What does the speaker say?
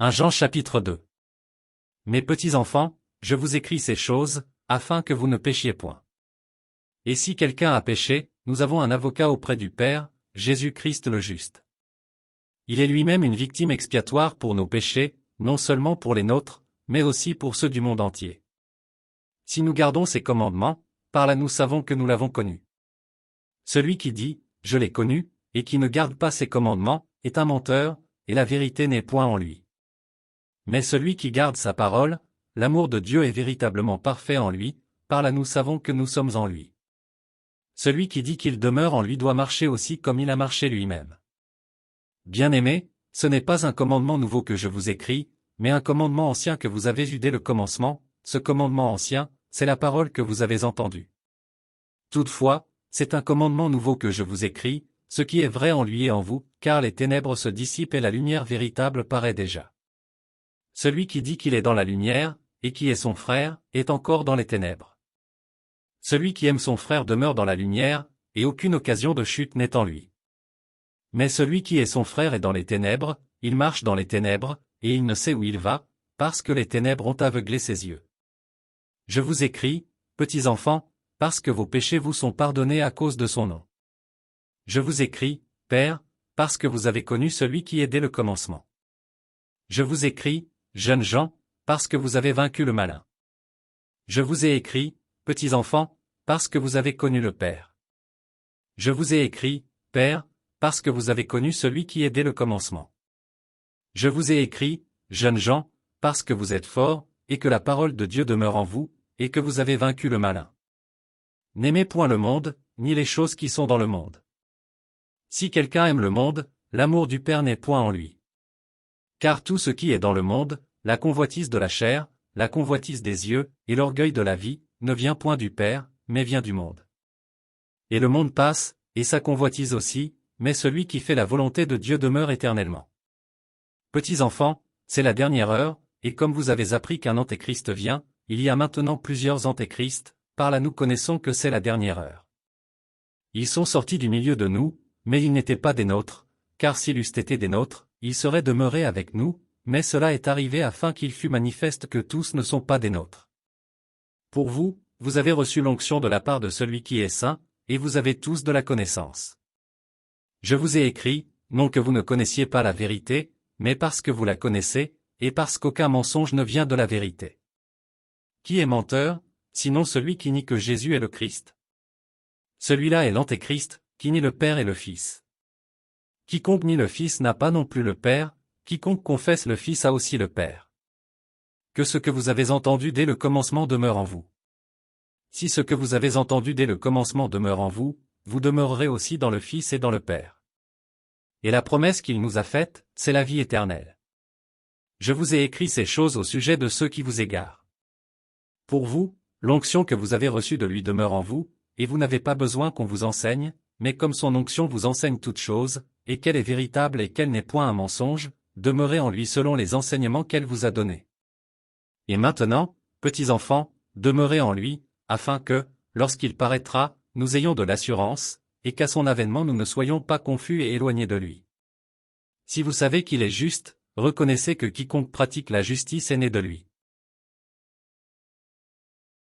1 Jean chapitre 2. Mes petits enfants, je vous écris ces choses, afin que vous ne péchiez point. Et si quelqu'un a péché, nous avons un avocat auprès du Père, Jésus-Christ le juste. Il est lui-même une victime expiatoire pour nos péchés, non seulement pour les nôtres, mais aussi pour ceux du monde entier. Si nous gardons ses commandements, par là nous savons que nous l'avons connu. Celui qui dit, je l'ai connu, et qui ne garde pas ses commandements, est un menteur, et la vérité n'est point en lui. Mais celui qui garde sa parole, l'amour de Dieu est véritablement parfait en lui, par là nous savons que nous sommes en lui. Celui qui dit qu'il demeure en lui doit marcher aussi comme il a marché lui-même. Bien-aimés, ce n'est pas un commandement nouveau que je vous écris, mais un commandement ancien que vous avez eu dès le commencement. Ce commandement ancien, c'est la parole que vous avez entendue. Toutefois, c'est un commandement nouveau que je vous écris, ce qui est vrai en lui et en vous, car les ténèbres se dissipent et la lumière véritable paraît déjà. Celui qui dit qu'il est dans la lumière, et qui est son frère, est encore dans les ténèbres. Celui qui aime son frère demeure dans la lumière, et aucune occasion de chute n'est en lui. Mais celui qui est son frère est dans les ténèbres, il marche dans les ténèbres, et il ne sait où il va, parce que les ténèbres ont aveuglé ses yeux. Je vous écris, petits enfants, parce que vos péchés vous sont pardonnés à cause de son nom. Je vous écris, Père, parce que vous avez connu celui qui est dès le commencement. Je vous écris, jeunes gens, parce que vous avez vaincu le malin. Je vous ai écrit, petits enfants, parce que vous avez connu le Père. Je vous ai écrit, Père, parce que vous avez connu celui qui est dès le commencement. Je vous ai écrit, jeunes gens, parce que vous êtes forts, et que la parole de Dieu demeure en vous, et que vous avez vaincu le malin. N'aimez point le monde, ni les choses qui sont dans le monde. Si quelqu'un aime le monde, l'amour du Père n'est point en lui. Car tout ce qui est dans le monde, la convoitise de la chair, la convoitise des yeux, et l'orgueil de la vie, ne vient point du Père, mais vient du monde. Et le monde passe, et sa convoitise aussi, mais celui qui fait la volonté de Dieu demeure éternellement. Petits enfants, c'est la dernière heure, et comme vous avez appris qu'un antéchrist vient, il y a maintenant plusieurs antéchrists, par là nous connaissons que c'est la dernière heure. Ils sont sortis du milieu de nous, mais ils n'étaient pas des nôtres, car s'ils eussent été des nôtres, ils seraient demeurés avec nous, mais cela est arrivé afin qu'il fût manifeste que tous ne sont pas des nôtres. Pour vous, vous avez reçu l'onction de la part de celui qui est saint, et vous avez tous de la connaissance. Je vous ai écrit, non que vous ne connaissiez pas la vérité, mais parce que vous la connaissez, et parce qu'aucun mensonge ne vient de la vérité. Qui est menteur, sinon celui qui nie que Jésus est le Christ? Celui-là est l'antéchrist, qui nie le Père et le Fils. Quiconque nie le Fils n'a pas non plus le Père, quiconque confesse le Fils a aussi le Père. Que ce que vous avez entendu dès le commencement demeure en vous. Si ce que vous avez entendu dès le commencement demeure en vous, vous demeurerez aussi dans le Fils et dans le Père. Et la promesse qu'il nous a faite, c'est la vie éternelle. Je vous ai écrit ces choses au sujet de ceux qui vous égarent. Pour vous, l'onction que vous avez reçue de lui demeure en vous, et vous n'avez pas besoin qu'on vous enseigne, mais comme son onction vous enseigne toutes choses, et qu'elle est véritable et qu'elle n'est point un mensonge, demeurez en lui selon les enseignements qu'elle vous a donnés. Et maintenant, petits enfants, demeurez en lui, afin que, lorsqu'il paraîtra, nous ayons de l'assurance, et qu'à son avènement nous ne soyons pas confus et éloignés de lui. Si vous savez qu'il est juste, reconnaissez que quiconque pratique la justice est né de lui.